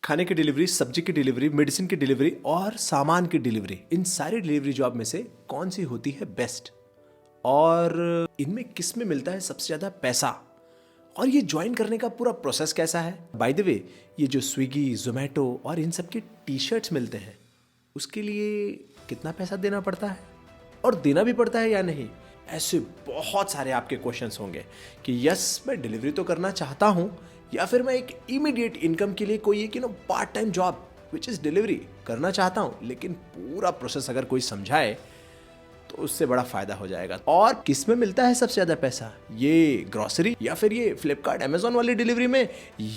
खाने की डिलीवरी, सब्जी की डिलीवरी, मेडिसिन की डिलीवरी और सामान की डिलीवरी, इन सारी डिलीवरी जॉब में से कौन सी होती है बेस्ट और इनमें किस में मिलता है सबसे ज़्यादा पैसा और ये ज्वाइन करने का पूरा प्रोसेस कैसा है। बाय द वे, ये जो स्विगी, जोमेटो और इन सब के टी शर्ट्स मिलते हैं उसके लिए कितना पैसा देना पड़ता है और देना भी पड़ता है या नहीं। ऐसे बहुत सारे आपके क्वेश्चंस होंगे कि यस मैं डिलीवरी तो करना चाहता हूं या फिर मैं एक इमीडिएट इनकम के लिए कोई एक part time job which is delivery करना चाहता हूं, लेकिन पूरा प्रोसेस अगर कोई समझाए तो उससे बड़ा फायदा हो जाएगा। और किस में मिलता है सबसे ज्यादा पैसा, ये ग्रोसरी या फिर ये फ्लिपकार्ट अमेजोन वाली डिलीवरी में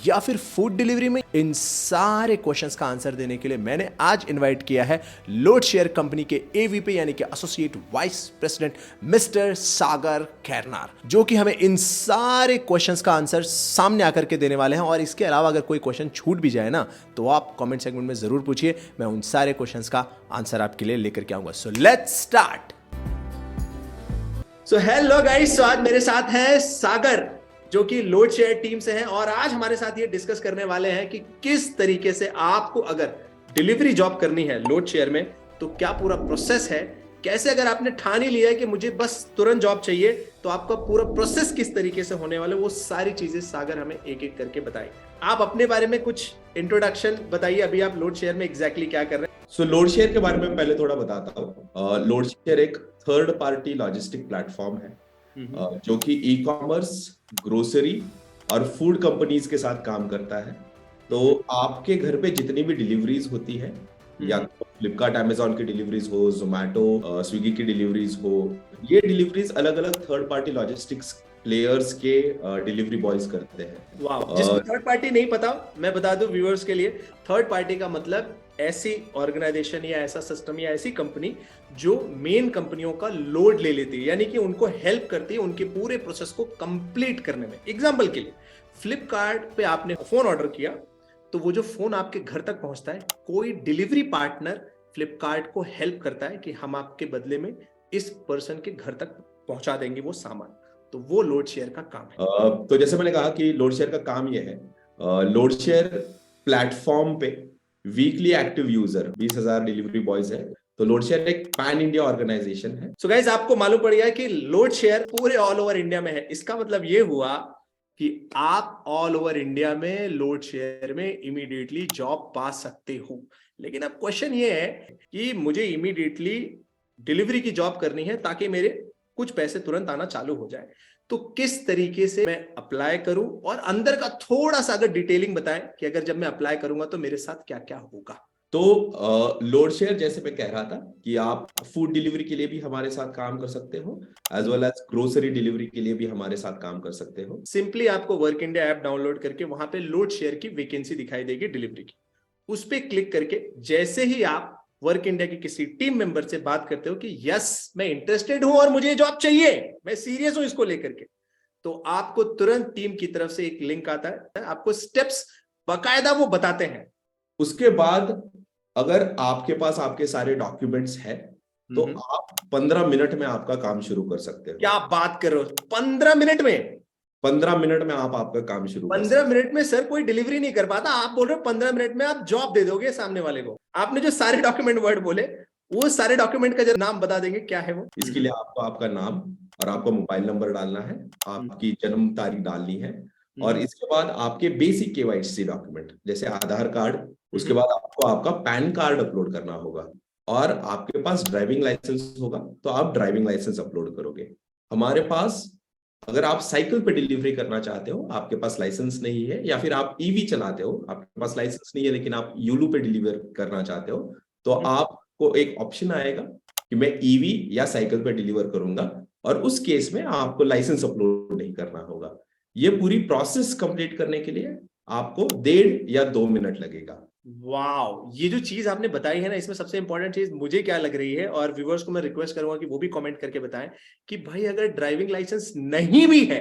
या फिर फूड डिलीवरी में। इन सारे क्वेश्चंस का आंसर देने के लिए मैंने आज इनवाइट किया है लोडशेयर कंपनी के एवीपी यानी कि एसोसिएट वाइस प्रेसिडेंट मिस्टर सागर खैरनार, जो कि हमें इन सारे क्वेश्चंस का आंसर सामने आकर के देने वाले हैं। और इसके अलावा अगर कोई क्वेश्चन छूट भी जाए ना तो आप कमेंट सेगमेंट में जरूर पूछिए, मैं उन सारे क्वेश्चंस का आंसर आपके लिए लेकर के आऊंगा। So let's start. So hello guys, तो आज मेरे साथ है सागर जो कि लोडशेयर टीम से हैं और आज हमारे साथ ये डिस्कस करने वाले हैं कि किस तरीके से आपको अगर डिलीवरी जॉब करनी है लोडशेयर में तो क्या पूरा प्रोसेस है, कैसे अगर आपने ठान ही लिया है कि मुझे बस तुरंत जॉब चाहिए तो आपका पूरा प्रोसेस किस तरीके से होने वाला है, वो सारी चीजें सागर हमें एक एक करके बताएं। आप अपने बारे में कुछ इंट्रोडक्शन बताइए, अभी आप लोडशेयर में एग्जैक्टली क्या कर रहे हैं। सो लोडशेयर के बारे में पहले थोड़ा बताता हूँ। लोडशेयर एक थर्ड पार्टी लॉजिस्टिक प्लेटफॉर्म है जो कि ई कॉमर्स, ग्रोसरी और फूड कंपनीज के साथ काम करता है। तो आपके घर पे जितनी भी डिलीवरीज होती है, या तो फ्लिपकार्ट अमेजोन की डिलीवरीज हो, जोमेटो स्विगी की डिलीवरीज हो, ये डिलीवरीज अलग अलग थर्ड पार्टी लॉजिस्टिक्स प्लेयर्स के डिलीवरी बॉयज करते हैं। वाह, जिसको थर्ड पार्टी नहीं पता मैं बता दूं व्यूअर्स के लिए, थर्ड पार्टी का मतलब ऐसी ऑर्गेनाइजेशन या ऐसा सिस्टम या ऐसी कंपनी जो मेन कंपनियों का लोड ले लेती है, यानी कि उनको हेल्प करती है उनके पूरे प्रोसेस को कंप्लीट करने में। एग्जांपल के लिए फ्लिपकार्ट पे आपने फोन ऑर्डर किया तो वो जो फोन आपके घर तक पहुंचता है, कोई डिलीवरी पार्टनर फ्लिपकार्ट को हेल्प करता है कि हम आपके बदले में इस पर्सन के घर तक पहुंचा देंगे वो सामान, तो वो लोडशेयर का काम है। तो जैसे मैंने कहा कि लोडशेयर का काम यह है, लोडशेयर प्लेटफॉर्म पे weekly active user 20,000 delivery boys है। तो लोडशेयर एक पैन इंडिया ऑर्गेनाइजेशन है। सो गाइस, आपको मालूम पड़ गया कि लोडशेयर पूरे ऑल ओवर इंडिया में है। इसका मतलब ये हुआ कि आप ऑल ओवर इंडिया में लोडशेयर में इमीडिएटली जॉब पा सकते हो। लेकिन अब क्वेश्चन ये है कि मुझे इमीडिएटली डिलीवरी की जॉब करनी है ताकि मेरे कुछ पैसे तुरंत आना चालू हो जाए, तो किस तरीके से मैं अप्लाई करूं और अंदर का थोड़ा सा अगर डिटेलिंग बताएं कि अगर जब मैं अप्लाई करूंगा तो मेरे साथ क्या क्या होगा। तो लोडशेयर जैसे मैं कह रहा था कि आप फूड डिलीवरी के लिए भी हमारे साथ काम कर सकते हो, as well as grocery delivery के लिए भी हमारे साथ काम कर सकते हो। सिंपली आपको वर्क इंडिया ऐप डाउनलोड करके वहां पे लोडशेयर की वैकेंसी दिखाई देगी डिलीवरी की, उस पर क्लिक करके जैसे ही आप वर्क इंडिया के किसी टीम मेंबर से बात करते हो कि यस मैं इंटरेस्टेड हूं और मुझे जॉब चाहिए, मैं सीरियस हूं इसको लेकर के, तो आपको तुरंत टीम की तरफ से एक लिंक आता है, आपको स्टेप्स बकायदा वो बताते हैं। उसके बाद अगर आपके पास आपके सारे डॉक्यूमेंट्स हैं तो आप 15 मिनट में आपका काम शुरू कर सकते हो। क्या बात कर रहे हो, 15 मिनट में? 15 मिनट में आप आपका काम शुरू कर 15 मिनट में सर कोई डिलीवरी नहीं कर पाता, आप बोल रहे हो 15 मिनट में आप जॉब दे दोगे सामने वाले को। आपने जो सारे डॉक्यूमेंट वर्ड बोले वो सारे डॉक्यूमेंट का जब नाम बता देंगे क्या है वो। इसके लिए आपको आपका नाम और आपका मोबाइल नंबर डालना है, आपकी जन्म तारीख डालनी है, और इसके बाद आपके बेसिक केवाईसी डॉक्यूमेंट जैसे आधार कार्ड, उसके बाद आपको आपका पैन कार्ड अपलोड करना होगा, और आपके पास ड्राइविंग लाइसेंस होगा तो आप ड्राइविंग लाइसेंस अपलोड करोगे। हमारे पास अगर आप साइकिल पे डिलीवरी करना चाहते हो, आपके पास लाइसेंस नहीं है, या फिर आप ईवी चलाते हो, आपके पास लाइसेंस नहीं है लेकिन आप यूलू पे डिलीवर करना चाहते हो, तो आपको एक ऑप्शन आएगा कि मैं ईवी या साइकिल पे डिलीवर करूंगा, और उस केस में आपको लाइसेंस अपलोड नहीं करना होगा। ये पूरी प्रोसेस कंप्लीट करने के लिए आपको 1.5 या 2 मिनट लगेगा। वाओ, ये जो चीज आपने बताई है ना, इसमें सबसे इंपॉर्टेंट चीज मुझे क्या लग रही है, और व्यूअर्स को मैं रिक्वेस्ट करूंगा कि वो भी कमेंट करके बताएं कि भाई अगर ड्राइविंग लाइसेंस नहीं भी है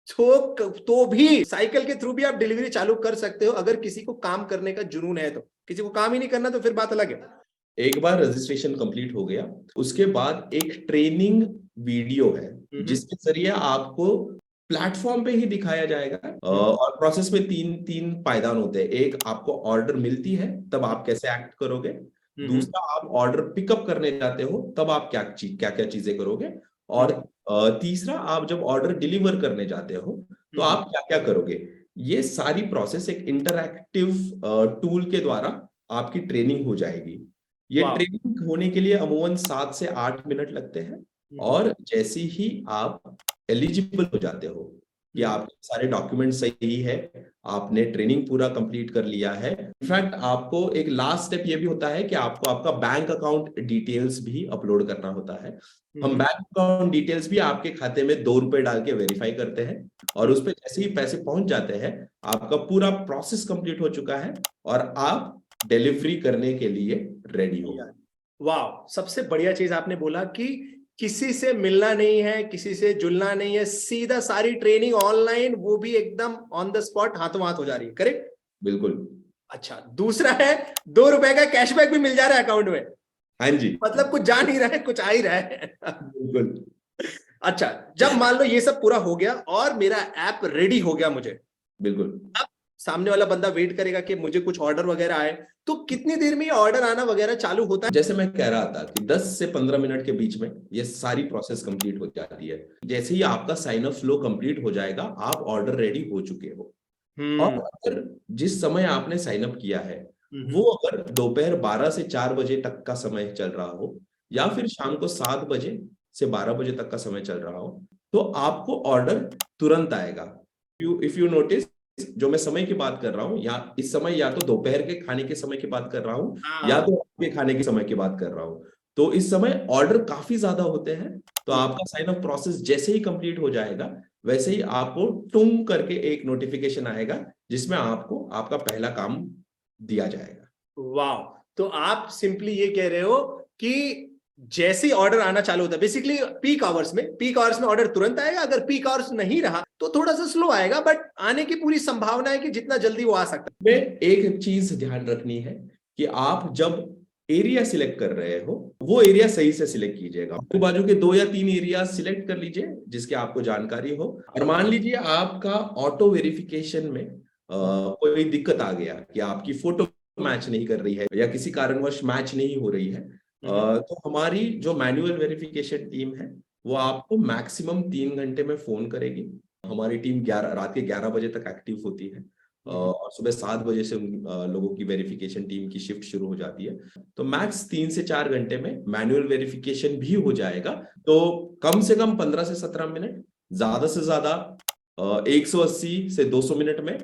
तो भी साइकिल के थ्रू भी आप डिलीवरी चालू कर सकते हो, अगर किसी को काम करने का जुनून है। तो किसी को काम ही नहीं करना तो फिर बात अलग है। एक बार रजिस्ट्रेशन कंप्लीट हो गया, उसके बाद एक ट्रेनिंग वीडियो है जिसके जरिए आपको प्लेटफॉर्म पे ही दिखाया जाएगा। और प्रोसेस में तीन तीन पायदान होते हैं। एक, आपको ऑर्डर मिलती है तब आप कैसे एक्ट करोगे। दूसरा, आप ऑर्डर पिकअप करने जाते हो तब आप क्या क्या चीजें करोगे। और तीसरा, आप जब ऑर्डर डिलीवर करने जाते हो तो आप क्या क्या करोगे। ये सारी प्रोसेस एक इंटरैक्टिव टूल के द्वारा आपकी ट्रेनिंग हो जाएगी। ये ट्रेनिंग होने के लिए अमूमन 7 से 8 मिनट लगते हैं। और जैसे ही आप एलिजिबल हो जाते हो कि आपके सारे डॉक्यूमेंट सही है, आपने ट्रेनिंग पूरा कंप्लीट कर लिया है, इनफैक्ट आपको एक लास्ट स्टेप ये भी होता है कि आपको आपका बैंक अकाउंट डिटेल्स भी अपलोड करना होता है। हम बैंक अकाउंट डिटेल्स भी आपके खाते में 2 रुपए डाल के वेरीफाई करते हैं। और उस पर जैसे ही पैसे पहुंच जाते हैं, आपका पूरा प्रोसेस कंप्लीट हो चुका है और आप डिलीवरी करने के लिए रेडी हो। वाह, सबसे बढ़िया चीज आपने बोला कि किसी से मिलना नहीं है, किसी से जुलना नहीं है, सीधा सारी ट्रेनिंग ऑनलाइन, वो भी एकदम ऑन द स्पॉट, हाथों हाथ हो जा रही है। करेक्ट? बिल्कुल। अच्छा, दूसरा है 2 रुपए का कैशबैक भी मिल जा रहा है अकाउंट में। हाँ जी, मतलब कुछ जा नहीं रहा है, कुछ आ ही रहा है। बिल्कुल। अच्छा, जब मान लो ये सब पूरा हो गया और मेरा ऐप रेडी हो गया, मुझे बिल्कुल। अब सामने वाला बंदा वेट करेगा कि मुझे कुछ ऑर्डर वगैरह आए, तो कितनी देर में ये ऑर्डर आना वगैरह चालू होता है? जैसे मैं कह रहा था कि 10 से 15 मिनट के बीच में ये सारी प्रोसेस कंप्लीट हो जाती है। जैसे ही आपका साइन अप फ्लो कंप्लीट हो जाएगा, आप ऑर्डर रेडी हो चुके हो। और अगर जिस समय आपने साइन अप किया है वो अगर दोपहर 12 से 4 बजे तक का समय चल रहा हो, या फिर शाम को 7 बजे से 12 बजे तक का समय चल रहा हो, तो आपको ऑर्डर तुरंत आएगा। इफ यू नोटिस, जो मैं समय की बात कर रहा हूँ, या इस समय या तो दोपहर के खाने के समय की बात कर रहा हूँ, या तो रात के खाने के समय की बात कर रहा हूँ। तो इस समय ऑर्डर काफी ज्यादा होते हैं। तो आपका साइन अप प्रोसेस जैसे ही कंप्लीट हो जाएगा, वैसे ही आपको टुंग करके एक नोटिफिकेशन आएगा जिसमें आपको आपका पहला काम दिया जाएगा। वाह, तो आप सिंपली ये कह रहे हो कि जैसे ही ऑर्डर आना चालू होता है, बेसिकली पीक आवर्स में ऑर्डर तुरंत आएगा। अगर पीक आवर्स नहीं रहा तो थोड़ा सा स्लो आएगा, बट आने की पूरी संभावना है कि जितना जल्दी वो आ सकता है। में एक चीज ध्यान रखनी है कि आप जब एरिया सिलेक्ट कर रहे हो, वो एरिया सही से सिलेक्ट कीजिएगा। आजू बाजू के 2 या 3 एरिया सिलेक्ट कर लीजिए जिसकी आपको जानकारी हो। और मान लीजिए आपका ऑटो वेरिफिकेशन में कोई दिक्कत आ गया कि आपकी फोटो मैच नहीं कर रही है या किसी कारणवश मैच नहीं हो रही है, तो हमारी जो मैन्युअल वेरिफिकेशन टीम है वो आपको मैक्सिमम 3 घंटे में फोन करेगी। हमारी टीम रात के 11 बजे तक एक्टिव होती है और सुबह 7 बजे से उन लोगों की वेरिफिकेशन टीम की शिफ्ट शुरू हो जाती है। तो मैक्स 3 से 4 घंटे में मैनुअल वेरिफिकेशन भी हो जाएगा। तो कम से कम 15 से 17 मिनट, ज्यादा से ज्यादा 180 से 200 मिनट में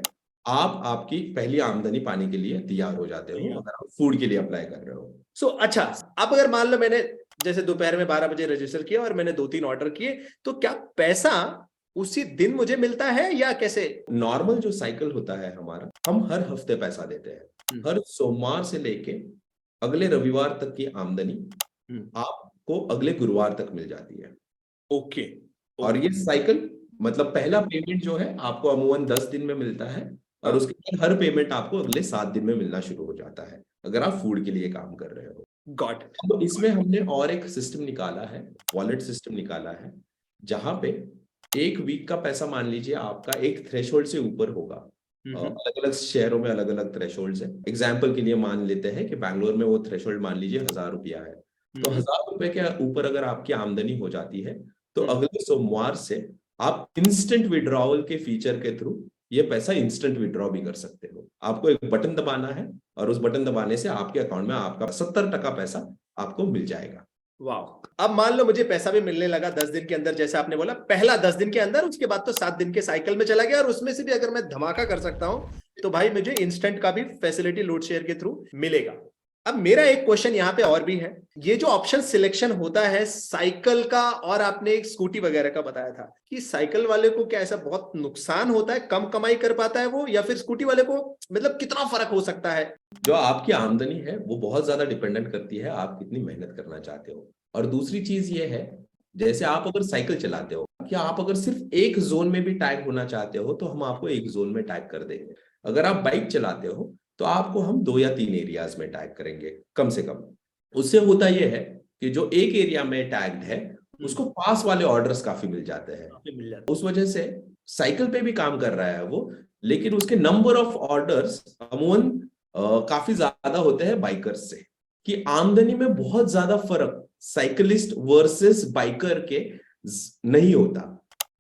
आप आपकी पहली आमदनी पाने के लिए तैयार हो जाते हो, अगर आप फूड के लिए अप्लाई कर रहे हो। अच्छा, अब अगर मान लो मैंने जैसे दोपहर में 12 बजे रजिस्टर किया और मैंने 2-3 ऑर्डर किए, तो क्या पैसा उसी दिन मुझे मिलता है या कैसे? नॉर्मल जो साइकिल होता है हमारा, हम हर हफ्ते पैसा देते हैं। हर सोमवार से लेके अगले रविवार तक की आमदनी आपको अगले गुरुवार तक मिल जाती है। ओके। और ये साइकिल, मतलब पहला पेमेंट जो है आपको अमूमन 10 दिन में मिलता है और उसके बाद हर पेमेंट आपको अगले 7 दिन में मिलना शुरू हो जाता है, अगर आप फूड के लिए काम कर रहे हो। गॉट। तो इसमें हमने और एक सिस्टम निकाला है, वॉलेट सिस्टम निकाला है, जहां पे एक वीक का पैसा मान लीजिए आपका एक थ्रेशोल्ड से ऊपर होगा। अलग अलग शहरों में अलग अलग थ्रेशोल्ड है। एग्जाम्पल के लिए मान लेते हैं कि बैंगलोर में वो थ्रेशोल्ड मान लीजिए 1000 रुपया है। तो 1000 रुपए के ऊपर अगर आपकी आमदनी हो जाती है, तो अगले सोमवार से आप इंस्टेंट विड्रॉवल के फीचर के थ्रू ये पैसा इंस्टेंट विड्रॉ भी कर सकते हो। आपको एक बटन दबाना है और उस बटन दबाने से आपके अकाउंट में आपका 70% पैसा आपको मिल जाएगा। वाह, अब मान लो मुझे पैसा भी मिलने लगा 10 दिन के अंदर, जैसे आपने बोला पहला 10 दिन के अंदर, उसके बाद तो 7 दिन के साइकिल में चला गया, और उसमें से भी अगर मैं धमाका कर सकता हूं तो भाई मुझे इंस्टेंट का भी फैसिलिटी लोड शेयर के थ्रू मिलेगा। अब मेरा एक क्वेश्चन यहाँ पे और भी है, ये जो ऑप्शन सिलेक्शन होता है साइकिल का, और आपने एक स्कूटी वगैरह का बताया था, कि साइकिल वाले को क्या ऐसा बहुत नुकसान होता है, कम कमाई कर पाता है वो, या फिर स्कूटी वाले को मतलब कितना फर्क हो सकता है? जो आपकी आमदनी है वो बहुत ज्यादा डिपेंडेंट करती है आप कितनी मेहनत करना चाहते हो। और दूसरी चीज ये है, जैसे आप अगर साइकिल चलाते हो, कि आप अगर सिर्फ एक जोन में भी टैग होना चाहते हो तो हम आपको एक जोन में टैग कर देंगे। अगर आप बाइक चलाते हो तो आपको हम 2 या 3 एरियाज में टैग करेंगे कम से कम। उससे होता यह है कि जो एक एरिया में टैग्ड है उसको पास वाले ऑर्डर्स काफी मिल जाते हैं। उस वजह से साइकिल पे भी काम कर रहा है वो, लेकिन उसके नंबर ऑफ ऑर्डर्स अमूमन काफी ज्यादा होते हैं बाइकर्स से, कि आमदनी में बहुत ज्यादा फर्क साइकिलिस्ट वर्सेस बाइकर के नहीं होता।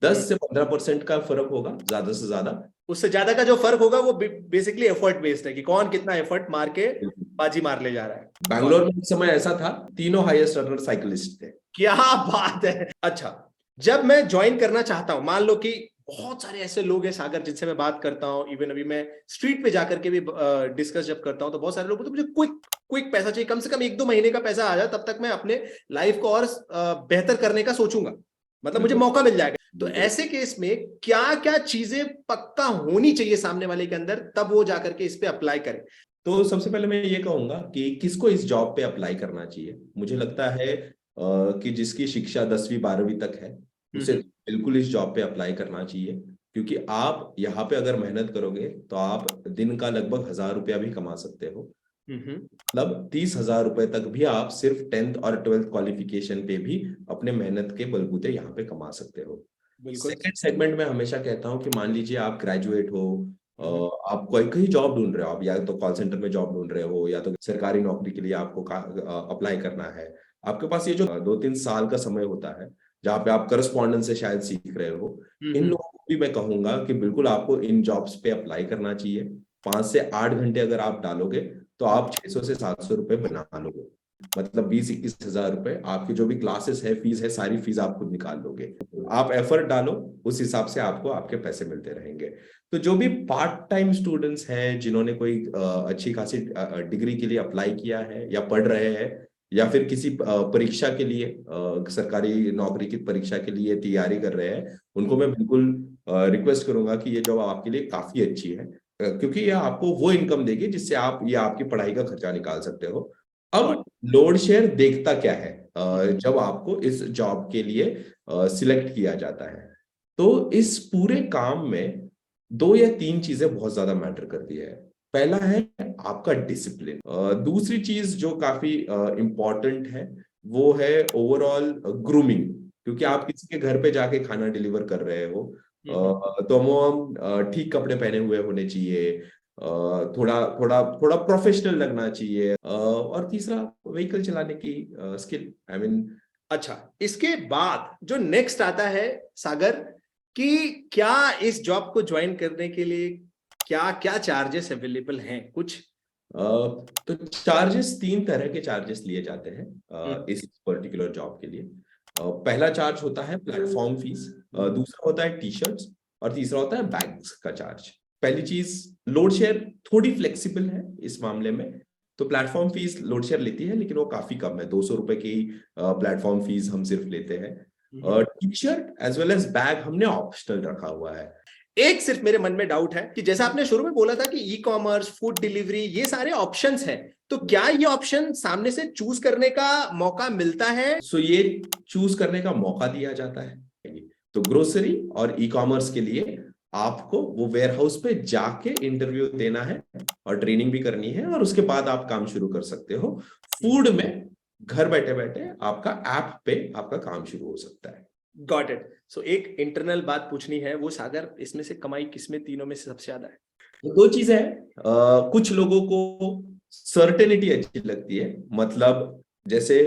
10 से 15% का फर्क होगा ज्यादा से ज्यादा। उससे ज्यादा का जो फर्क होगा वो बेसिकली एफर्ट बेस्ड है कि कौन कितना एफर्ट मार के बाजी मार ले जा रहा है। बैंगलोर में एक समय ऐसा था, तीनों हाईएस्ट रनर साइकिलिस्ट थे। क्या बात है। अच्छा, जब मैं ज्वाइन करना चाहता हूं, मान लो कि बहुत सारे ऐसे लोग हैं सागर जिनसे मैं बात करता हूं, इवन अभी मैं स्ट्रीट पे जाकर के भी डिस्कस जब करता हूं तो बहुत सारे लोग बोलते हैं मुझे क्विक क्विक पैसा चाहिए, कम से कम 1-2 महीने का पैसा आ जाए, तब तक मैं अपने लाइफ को और बेहतर करने का सोचूंगा, मतलब मुझे मौका मिल जाएगा। तो ऐसे केस में क्या क्या चीजें पक्का होनी चाहिए सामने वाले के अंदर, तब वो जाकर के इस पे अप्लाई करे? तो सबसे पहले मैं ये कहूंगा कि किसको इस जॉब पे अप्लाई करना चाहिए। मुझे लगता है कि जिसकी शिक्षा 10वीं 12वीं तक है उसे बिल्कुल इस जॉब पे अप्लाई करना चाहिए, क्योंकि आप यहाँ पे अगर मेहनत करोगे तो आप दिन का लगभग 1000 रुपया भी कमा सकते हो। मतलब 30,000 रुपए तक भी आप सिर्फ 10th और 12th क्वालिफिकेशन पे भी अपने मेहनत के बलबूते यहाँ पे कमा सकते हो। सेकंड सेगमेंट में हमेशा कहता हूँ कि मान लीजिए आप ग्रेजुएट हो, आप कोई कहीं जॉब ढूंढ रहे हो, आप या तो कॉल सेंटर में जॉब ढूंढ रहे हो या तो सरकारी नौकरी के लिए आपको अप्लाई करना है। आपके पास ये जो 2-3 साल का समय होता है जहाँ पे आप करस्पॉन्डेंस से शायद सीख रहे हो, इन लोगों को भी मैं कहूंगा कि बिल्कुल आपको इन जॉब्स पे अप्लाई करना चाहिए। 5 से 8 घंटे अगर आप डालोगे तो आप 600 से 700 रुपए बना लोगे। मतलब 20-21 हजार रुपए आपकी जो भी क्लासेस है, फीस है, सारी फीस आप खुद निकाल लोगे। आप एफर्ट डालो, उस हिसाब से आपको आपके पैसे मिलते रहेंगे। तो जो भी पार्ट टाइम स्टूडेंट्स हैं जिन्होंने कोई अच्छी खासी डिग्री के लिए अप्लाई किया है या पढ़ रहे हैं या फिर किसी परीक्षा के लिए, सरकारी नौकरी की परीक्षा के लिए तैयारी कर रहे हैं, उनको मैं बिल्कुल रिक्वेस्ट करूंगा कि ये जॉब आपके लिए काफी अच्छी है, क्योंकि ये आपको वो इनकम देगी जिससे आप ये आपकी पढ़ाई का खर्चा निकाल सकते हो। अब लोड शेयर देखता क्या है जब आपको इस जॉब के लिए सिलेक्ट किया जाता है, तो इस पूरे काम में 2 या 3 चीजें बहुत ज्यादा मैटर करती है। पहला है आपका डिसिप्लिन। दूसरी चीज जो काफी इंपॉर्टेंट है वो है ओवरऑल ग्रूमिंग, क्योंकि आप किसी के घर पे जाके खाना डिलीवर कर रहे हो, तो हम ठीक कपड़े पहने हुए होने चाहिए, थोड़ा थोड़ा थोड़ा प्रोफेशनल लगना चाहिए, और तीसरा व्हीकल चलाने की स्किल, आई मीन। अच्छा, इसके बाद जो नेक्स्ट आता है सागर, कि क्या इस जॉब को ज्वाइन करने के लिए क्या क्या चार्जेस अवेलेबल हैं कुछ? तो चार्जेस 3 तरह के चार्जेस लिए जाते हैं इस पर्टिकुलर जॉब के लिए। पहला चार्ज होता है प्लेटफॉर्म फीस, दूसरा होता है टी शर्ट्स, और तीसरा होता है बैग्स का चार्ज। पहली चीज, लोड शेयर थोड़ी फ्लेक्सिबल है इस मामले में। तो प्लेटफॉर्म फीस लोड शेयर लेती है लेकिन वो काफी कम है, 200 रुपए की प्लेटफॉर्म फीस हम सिर्फ लेते हैं। T shirt as well as bag हमने ऑप्शनल रखा हुआ है। एक सिर्फ मेरे मन में डाउट है कि जैसा आपने शुरू में बोला था कि ई कॉमर्स, फूड डिलीवरी, ये सारे ऑप्शंस हैं, तो क्या ये ऑप्शन सामने से चूज करने का मौका मिलता है? सो ये चूज करने का मौका दिया जाता है। तो ग्रोसरी और ई कॉमर्स के लिए आपको वो वेयर हाउस पे जाके इंटरव्यू देना है और ट्रेनिंग भी करनी है, और उसके बाद आप काम शुरू कर सकते हो। फूड में घर बैठे बैठे आपका ऐप पे आपका काम शुरू हो सकता है। Got it. सो एक इंटरनल बात पूछनी है, वो सागर, इसमें से कमाई किसमें तीनों में से सबसे ज्यादा है? तो 2 चीजें हैं। कुछ लोगों को सर्टेनिटी अच्छी लगती है, मतलब जैसे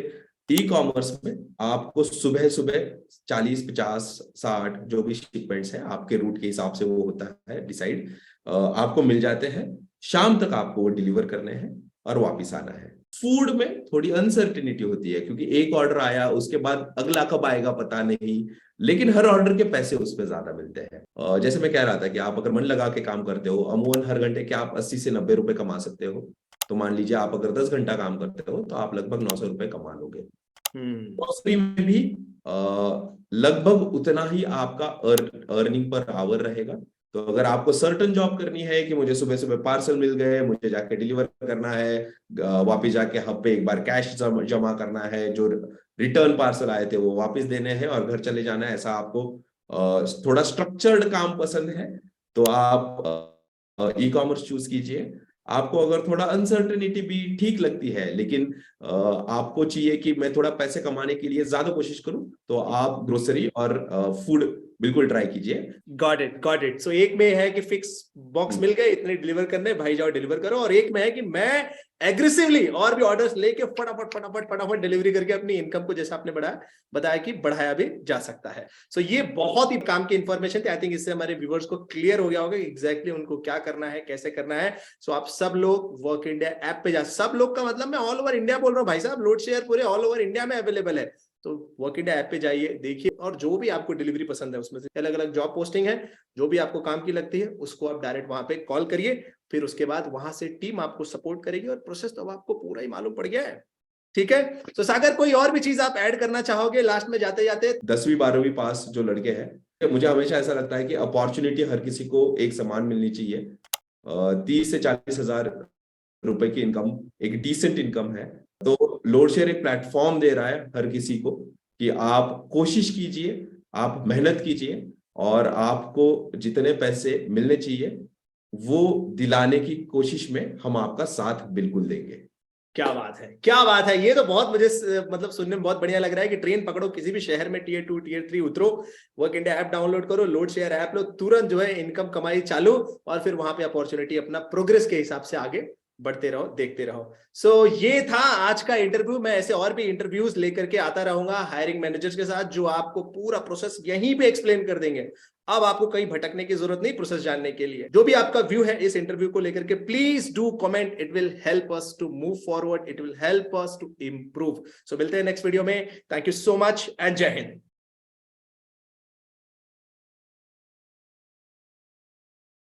ई कॉमर्स में आपको सुबह सुबह 40, 50, 60 जो भी शिपमेंट्स हैं आपके रूट के हिसाब से वो होता है डिसाइड, आपको मिल जाते हैं। शाम तक आपको वो डिलीवर करने हैं और वापस आना है। फूड में थोड़ी अनसर्टेनिटी होती है, क्योंकि एक ऑर्डर आया उसके बाद अगला कब आएगा पता नहीं, लेकिन हर ऑर्डर के पैसे उसमें ज्यादा मिलते हैं। जैसे मैं कह रहा था कि आप अगर मन लगा के काम करते हो, अमूमन हर घंटे के आप 80 से 90 रुपए कमा सकते हो। तो मान लीजिए आप अगर 10 घंटा काम करते हो तो आप लगभग 900 रुपए कमा लोगे। ग्रोसरी में भी लगभग उतना ही आपका अर्निंग पर आवर रहेगा। तो अगर आपको सर्टन जॉब करनी है कि मुझे सुबह सुबह पार्सल मिल गए, मुझे जाके डिलीवर करना है, वापिस जाके हब पे एक बार कैश जमा करना है, जो रिटर्न पार्सल आए थे वो वापस देने हैं और घर चले जाना है, ऐसा आपको थोड़ा स्ट्रक्चर्ड काम पसंद है तो आप ई कॉमर्स चूज कीजिए। आपको अगर थोड़ा अनसर्टेनिटी भी ठीक लगती है लेकिन आपको चाहिए कि मैं थोड़ा पैसे कमाने के लिए ज्यादा कोशिश करूं, तो आप ग्रोसरी और फूड बिल्कुल ट्राई कीजिए। Got it. सो एक में है कि फिक्स बॉक्स मिल गए, इतने डिलीवर करने, भाई जाओ डिलीवर करो, और एक में है कि मैं एग्रेसिवली और भी ऑर्डर्स लेके फटाफट डिलीवरी करके अपनी इनकम को, जैसा आपने बताया कि बढ़ाया भी जा सकता है। सो ये बहुत ही काम की इंफॉर्मेशन थी। आई थिंक इससे हमारे व्यूअर्स को क्लियर हो गया होगा एग्जैक्टली उनको क्या करना है, कैसे करना है। सो आप सब लोग वर्क इंडिया ऐप पे सब लोग का मतलब मैं ऑल ओवर इंडिया बोल रहा हूँ भाई साहब, लोड शेयर पूरे ऑल ओवर इंडिया में अवेलेबल है। तो वर्क इंडिया ऐप पे जाइए, देखिए, और जो भी आपको डिलीवरी पसंद है उसमें से अलग अलग जॉब पोस्टिंग है, जो भी आपको काम की लगती है उसको आप डायरेक्ट वहां पे कॉल करिए। फिर उसके बाद वहां से टीम आपको सपोर्ट करेगी, और प्रोसेस तो अब आपको पूरा ही मालूम पड़ गया है। ठीक है, तो सागर कोई और भी चीज आप ऐड करना चाहोगे लास्ट में जाते जाते? 10वीं 12वीं पास जो लड़के हैं, मुझे हमेशा ऐसा लगता है कि अपॉर्चुनिटी हर किसी को एक समान मिलनी चाहिए। 30 से 40 हजार रुपए की इनकम एक डिसेंट इनकम है। तो लोड शेयर एक प्लेटफॉर्म दे रहा है हर किसी को कि आप कोशिश कीजिए, आप मेहनत कीजिए, और आपको जितने पैसे मिलने चाहिए वो दिलाने की कोशिश में हम आपका साथ बिल्कुल देंगे। क्या बात है, क्या बात है। ये तो बहुत मुझे मतलब सुनने में बहुत बढ़िया लग रहा है कि ट्रेन पकड़ो, किसी भी शहर में टियर 2 टियर 3 उतरो, वर्क इंडिया ऐप डाउनलोड करो, लोड शेयर ऐप लो, तुरंत जो है इनकम कमाई चालू, और फिर वहां पे अपॉर्चुनिटी अपना प्रोग्रेस के हिसाब से आगे बढ़ते रहो, देखते रहो। सो ये था आज का इंटरव्यू। मैं ऐसे और भी इंटरव्यूज लेकर के आता रहूंगा हायरिंग मैनेजर्स के साथ, जो आपको पूरा प्रोसेस यहीं पे एक्सप्लेन कर देंगे। अब आपको कहीं भटकने की जरूरत नहीं प्रोसेस जानने के लिए। जो भी आपका व्यू है इस इंटरव्यू को लेकर के, please do comment, it will help us to move forward, it will help us to improve. So मिलते हैं नेक्स्ट वीडियो में। Thank you so much and Jai Hind.